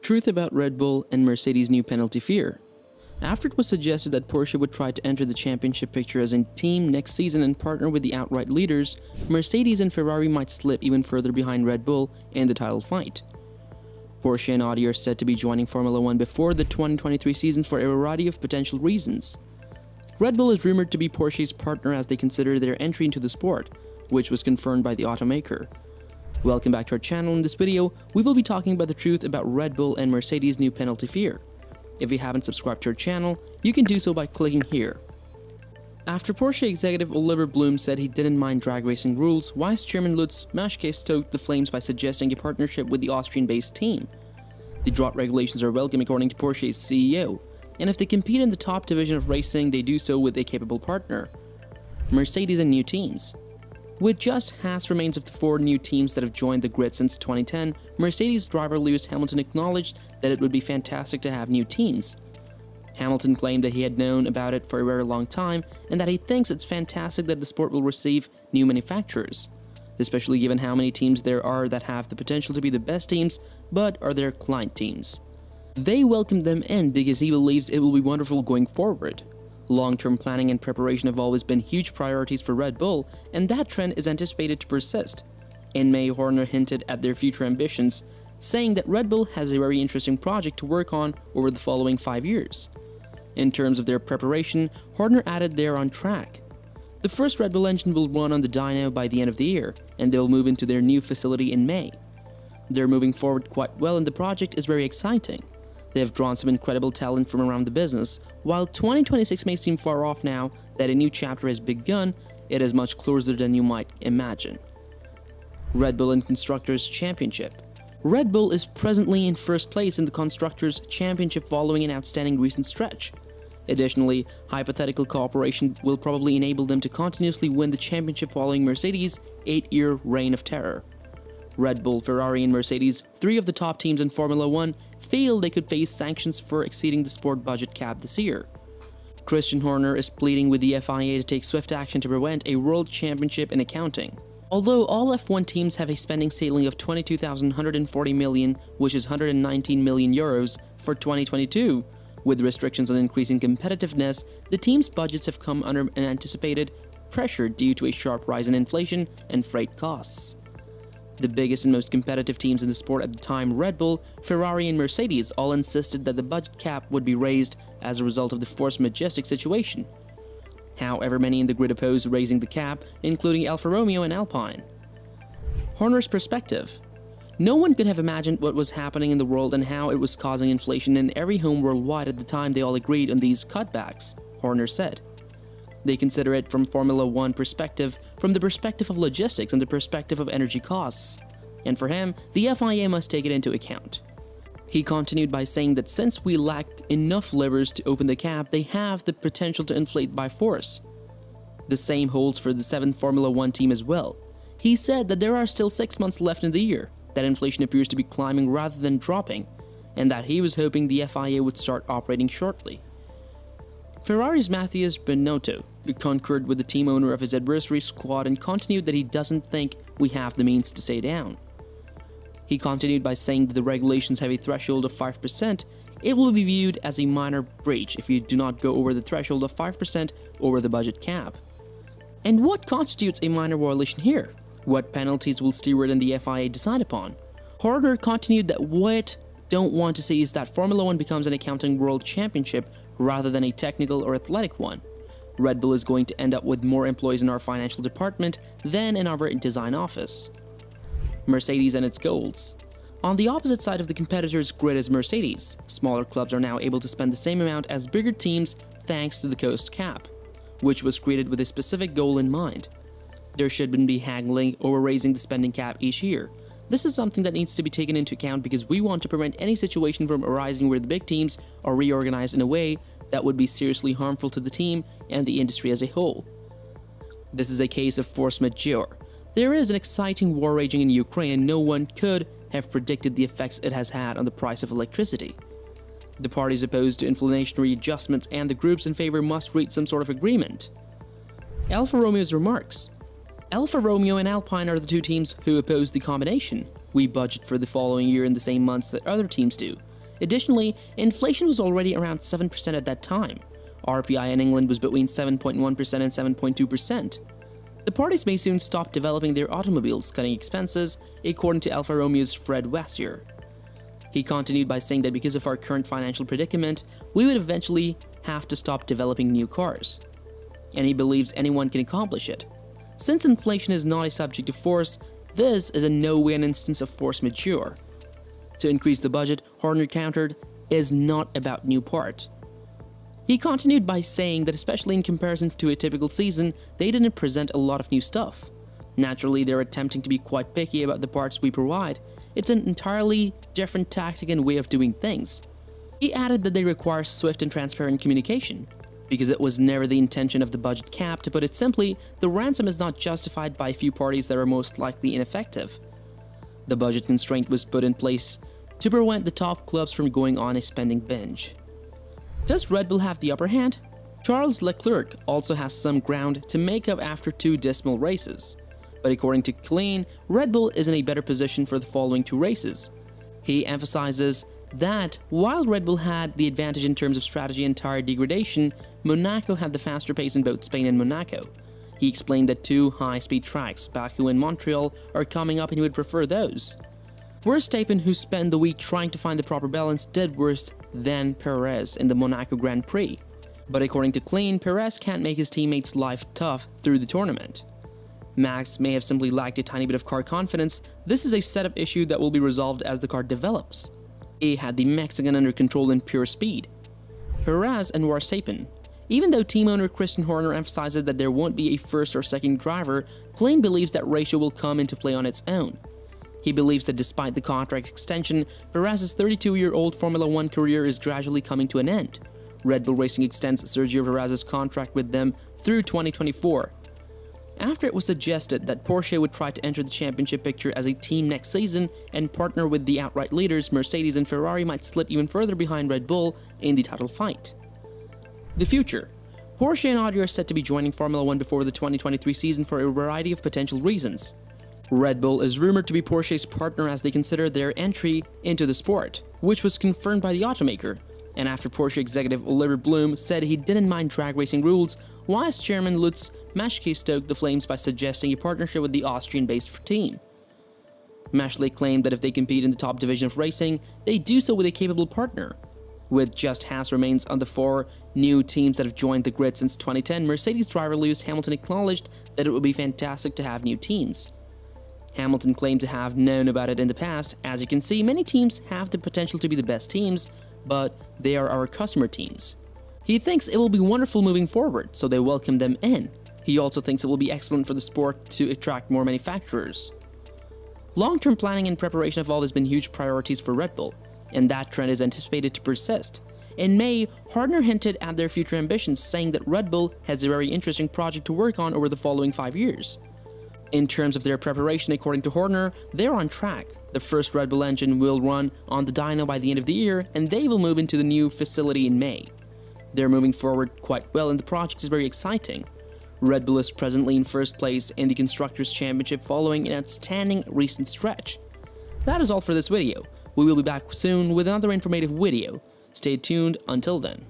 Truth about Red Bull and Mercedes' new penalty fear. After it was suggested that Porsche would try to enter the championship picture as a team next season and partner with the outright leaders, Mercedes and Ferrari might slip even further behind Red Bull in the title fight. Porsche and Audi are said to be joining Formula 1 before the 2023 season for a variety of potential reasons. Red Bull is rumored to be Porsche's partner as they consider their entry into the sport, which was confirmed by the automaker. Welcome back to our channel. In this video, we will be talking about the truth about Red Bull and Mercedes' new penalty fear. If you haven't subscribed to our channel, you can do so by clicking here. After Porsche executive Oliver Blume said he didn't mind drag racing rules, Vice Chairman Lutz Maschke stoked the flames by suggesting a partnership with the Austrian-based team. The drought regulations are welcome according to Porsche's CEO, and if they compete in the top division of racing, they do so with a capable partner. Mercedes and new teams. With just Haas remains of the 4 new teams that have joined the grid since 2010, Mercedes driver Lewis Hamilton acknowledged that it would be fantastic to have new teams. Hamilton claimed that he had known about it for a very long time and that he thinks it's fantastic that the sport will receive new manufacturers, especially given how many teams there are that have the potential to be the best teams but are their client teams. They welcomed them in because he believes it will be wonderful going forward. Long-term planning and preparation have always been huge priorities for Red Bull, and that trend is anticipated to persist. In May, Horner hinted at their future ambitions, saying that Red Bull has a very interesting project to work on over the following 5 years. In terms of their preparation, Horner added they are on track. The first Red Bull engine will run on the dyno by the end of the year, and they will move into their new facility in May. They're moving forward quite well and the project is very exciting. They have drawn some incredible talent from around the business. While 2026 may seem far off now that a new chapter has begun, it is much closer than you might imagine. Red Bull and Constructors Championship. Red Bull is presently in first place in the Constructors Championship following an outstanding recent stretch. Additionally, hypothetical cooperation will probably enable them to continuously win the championship following Mercedes' 8-year reign of terror. Red Bull, Ferrari and Mercedes, 3 of the top teams in Formula 1, feel they could face sanctions for exceeding the sport budget cap this year. Christian Horner is pleading with the FIA to take swift action to prevent a world championship in accounting. Although all F1 teams have a spending ceiling of €22,140 million, which is €119 million for 2022, with restrictions on increasing competitiveness, the teams' budgets have come under an anticipated pressure due to a sharp rise in inflation and freight costs. The biggest and most competitive teams in the sport at the time, Red Bull, Ferrari and Mercedes, all insisted that the budget cap would be raised as a result of the force majestic situation. However, many in the grid opposed raising the cap, including Alfa Romeo and Alpine. Horner's perspective. No one could have imagined what was happening in the world and how it was causing inflation in every home worldwide at the time they all agreed on these cutbacks, Horner said. They consider it from Formula 1 perspective, from the perspective of logistics and the perspective of energy costs. And for him, the FIA must take it into account. He continued by saying that since we lack enough levers to open the cap, they have the potential to inflate by force. The same holds for the 7th Formula 1 team as well. He said that there are still 6 months left in the year, that inflation appears to be climbing rather than dropping, and that he was hoping the FIA would start operating shortly. Ferrari's Matthias Binotto concurred with the team owner of his adversary squad and continued that he doesn't think we have the means to stay down. He continued by saying that the regulations have a threshold of 5%, it will be viewed as a minor breach if you do not go over the threshold of 5% over the budget cap. And what constitutes a minor violation here? What penalties will Stewart and the FIA decide upon? Horner continued that what don't want to see is that Formula 1 becomes an accounting world championship rather than a technical or athletic one. Red Bull is going to end up with more employees in our financial department than in our design office. Mercedes and its goals. On the opposite side of the competitors' grid is Mercedes. Smaller clubs are now able to spend the same amount as bigger teams thanks to the cost cap, which was created with a specific goal in mind. There shouldn't be haggling over raising the spending cap each year. This is something that needs to be taken into account because we want to prevent any situation from arising where the big teams are reorganized in a way that would be seriously harmful to the team and the industry as a whole. This is a case of force majeure. There is an exciting war raging in Ukraine and no one could have predicted the effects it has had on the price of electricity. The parties opposed to inflationary adjustments and the groups in favor must reach some sort of agreement. Alfa Romeo's remarks. Alfa Romeo and Alpine are the 2 teams who oppose the combination. We budget for the following year in the same months that other teams do. Additionally, inflation was already around 7% at that time. RPI in England was between 7.1% and 7.2%. The parties may soon stop developing their automobiles, cutting expenses, according to Alfa Romeo's Fred Wassier. He continued by saying that because of our current financial predicament, we would eventually have to stop developing new cars. And he believes anyone can accomplish it. Since inflation is not a subject of force, this is in no way an instance of force majeure. To increase the budget, Horner countered, is not about new parts. He continued by saying that especially in comparison to a typical season, they didn't present a lot of new stuff. Naturally, they're attempting to be quite picky about the parts we provide. It's an entirely different tactic and way of doing things. He added that they require swift and transparent communication. Because it was never the intention of the budget cap, to put it simply, the ransom is not justified by a few parties that are most likely ineffective. The budget constraint was put in place to prevent the top clubs from going on a spending binge. Does Red Bull have the upper hand? Charles Leclerc also has some ground to make up after 2 dismal races. But according to Klein, Red Bull is in a better position for the following 2 races. He emphasizes that while Red Bull had the advantage in terms of strategy and tire degradation, Monaco had the faster pace in both Spain and Monaco. He explained that 2 high-speed tracks, Baku and Montreal, are coming up and he would prefer those. Verstappen, who spent the week trying to find the proper balance, did worse than Perez in the Monaco Grand Prix. But according to Klein, Perez can't make his teammates' life tough through the tournament. Max may have simply lacked a tiny bit of car confidence. This is a setup issue that will be resolved as the car develops. He had the Mexican under control in pure speed. Perez and Verstappen. Even though team owner Christian Horner emphasizes that there won't be a first or second driver, Klein believes that ratio will come into play on its own. He believes that despite the contract extension, Perez's 32-year-old Formula 1 career is gradually coming to an end. Red Bull Racing extends Sergio Perez's contract with them through 2024. After it was suggested that Porsche would try to enter the championship picture as a team next season and partner with the outright leaders, Mercedes and Ferrari might slip even further behind Red Bull in the title fight. The future. Porsche and Audi are set to be joining Formula 1 before the 2023 season for a variety of potential reasons. Red Bull is rumored to be Porsche's partner as they consider their entry into the sport, which was confirmed by the automaker. And after Porsche executive Oliver Blume said he didn't mind drag racing rules, Vice Chairman Lutz Maschke stoked the flames by suggesting a partnership with the Austrian-based team. Maschke claimed that if they compete in the top division of racing, they do so with a capable partner. With just Haas remains on the 4 new teams that have joined the grid since 2010, Mercedes driver Lewis Hamilton acknowledged that it would be fantastic to have new teams. Hamilton claimed to have known about it in the past. As you can see, many teams have the potential to be the best teams, but they are our customer teams. He thinks it will be wonderful moving forward, so they welcome them in. He also thinks it will be excellent for the sport to attract more manufacturers. Long-term planning and preparation have always been huge priorities for Red Bull, and that trend is anticipated to persist. In May, Horner hinted at their future ambitions, saying that Red Bull has a very interesting project to work on over the following 5 years. In terms of their preparation, according to Horner, they're on track. The first Red Bull engine will run on the dyno by the end of the year, and they will move into the new facility in May. They're moving forward quite well, and the project is very exciting. Red Bull is presently in first place in the Constructors' Championship following an outstanding recent stretch. That is all for this video. We will be back soon with another informative video. Stay tuned until then.